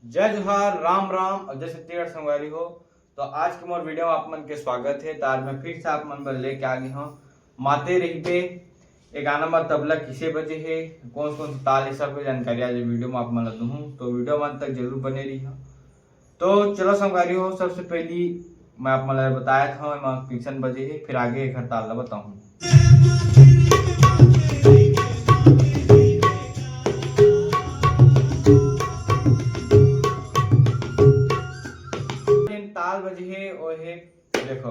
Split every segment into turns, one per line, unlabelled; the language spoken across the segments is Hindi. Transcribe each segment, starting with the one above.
जय जोहार, राम राम और जय छत्तीसगढ़ संगवारी हो। तो आज के मोर वीडियो में आप मन के स्वागत है। तो आज मैं फिर से आप मन बर लेके आ गई हूँ माते रहिबे ये गाना में तबला किसे बजे है, कौन कौन सा ताल है, सब जानकारी आज वीडियो में आप मन ला दूँ। तो वीडियो में तक जरूर बने रही हो। तो चलो संगवारी हो, सबसे पहली मैं आप मन ला बताया था किसन बजे है, फिर आगे एक ताल ला बताऊँ। ताल बजे है वो है, देखो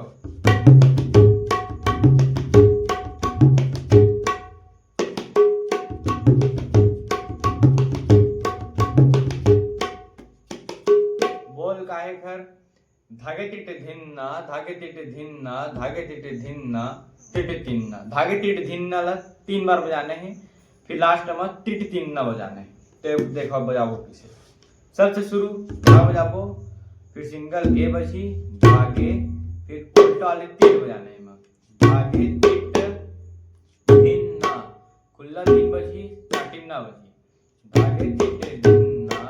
बोल काहे घर धागे टिटे धिन्ना, धागे टिटे धिन्ना, धागे टिटे धिन्ना, टिटे तिन्ना। धागे टिटे धिन्ना ला 3 बार बजाने हैं, फिर लास्ट में टिटे तिन्ना बजाने हैं। तो देखो बजाबो किसे। सबसे शुरू धा बजाबो, फिर सिंगल गे बजी धागे, फिर उल्टा वाले तीन बजाने हैं। धागे टिट धिन्ना, खुला 3 बजी टिन्ना बजी, धागे टिटे धिन्ना,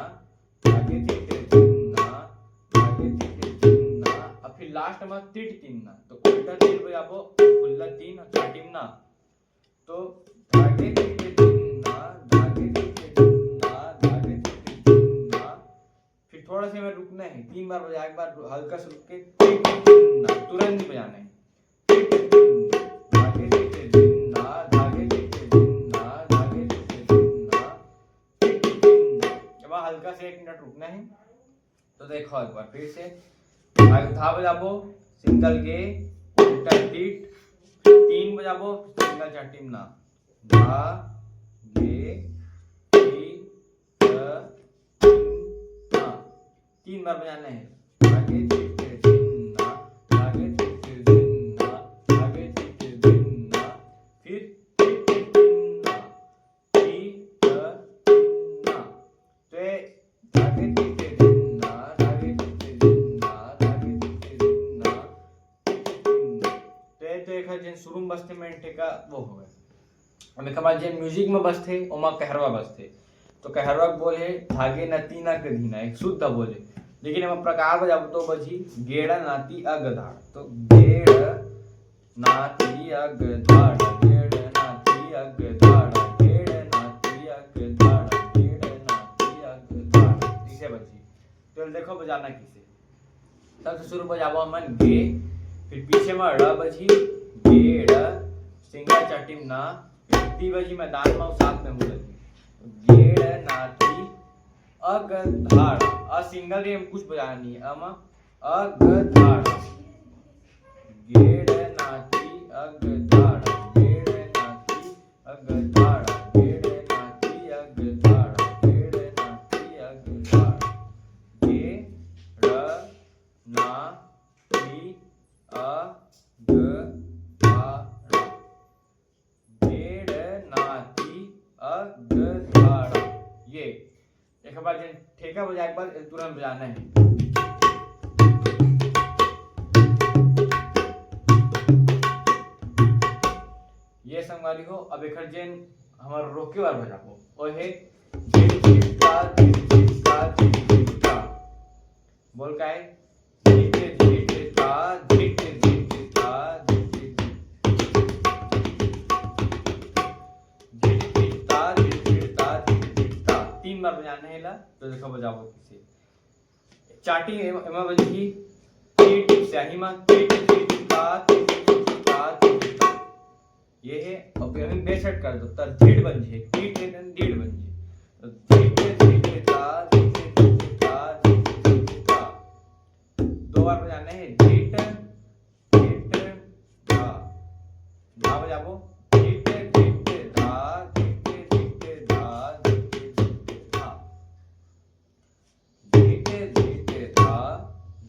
धागे टिटे धिन्ना, धागे टिटे धिन्ना, और फिर लास्ट में टिट तिन्ना। तो उल्टा 3 बजाबो, खुला 3 और टिन्ना। तो धागे टिटे धिन्ना, धागे टिटे धिन्ना, धागे टिटे धिन्ना। फिर थोड़ा सा में रुकना है, 3 बार बजाए, एक बार हल्का से रुक के टिन्ना, तुरंत नहीं बजाना है। धागे टिटे धिन्ना, धागे टिटे धिन्ना, धागे टिटे धिन्ना, जब हल्का से 1 मिनट रुकना है। तो देखो एक बार फिर से धा बजाबो, सिंगल गे उल्टा टिट, 3 बजाबो सिंगल चाटिमना, धा गे टी त 3 बार बजाना है। धागे टिटे धिन्ना, धागे टिटे धिन्ना, धागे टिटे धिन्ना, फिर टिटे धिन्ना, टी त तिन्ना। तो धागे टिटे धिन्ना, धागे टिटे धिन्ना, धागे टिटे धिन्ना, टिटे तिन्ना। तो एक जन शुरू में बजते में ठेका वो हो गए। अब एक बार जन म्यूजिक में बजते ओमा कहरवा बजते। तो कहरवा बोले धागे न तीना के धीना, एक शुद्ध बोले। लेकिन हम प्रकार बजाबो तो बजी गेड़ नाती अगधाड़। तो गेड़ नाती अगधाड़, गेड़ नाती अगधाड़, गेड़ नाती अगधाड़, गेड़ नाती अगधाड़, इसे बजी। तो देखो बजाना किसे। सबसे शुरू बजाबो मन गे, फिर पीछे में ड़ बजी गेड़, सिंगल चटिमना, ती बजी में दान में साथ में मुलगी, गेड़ नाती अगधाड़। सिंगल रे कुछ बजाना नहीं है, अगधाड़, गेड़ नाती अगधाड़, गेड़ नाती अगधाड़, गेड़ नाती अगधाड़, गेड़ नाती अगधाड़, गेड़ नाती अगधाड़, गेड़ नाती अगधाड़। ये एक बार ठेका बजाए के बाद तुरंत बजाना है। ये संगवारी हो। अब एक जेन हमार रोके बार बजाबो ओ है झिट झिटका, झिट झिटका, झिट झिटका। बोल का है झिट झिटका, झिट झिटका, झिट झिटका, झिट झिटका, झिट झिटका। 3 बार बजाना है ला। तो देखो बजाबो किसे। चाटी एमा बजी टिट स्याही में टिट टिटका, टिट टिटका, टिटका। ये है। अब हम बेसट कर दो त ढीड बन जे, टिट एन ढीड बन जे। तो टिट टिटका, टिट टिटका, टिट टिटका। 2 बार बजाना है टिट टिट धा, धा बजाबो टिट टिट धा, टिट टिट धा, टिट टिट धा, धीटे धीटे धा,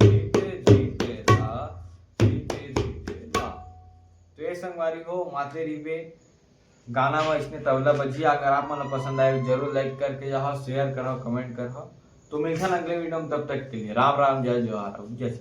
धीटे धीटे धा, धीटे धीटे धा। तो ये संगवारी हो माते रिबे गाना में इसने तबला बजी। अगर आप मन पसंद आए जरूर लाइक करके जाओ, शेयर करो, कमेंट करो। तो मिलते हैं अगले वीडियो में, तब तक के लिए राम राम, जय जोहार, जय।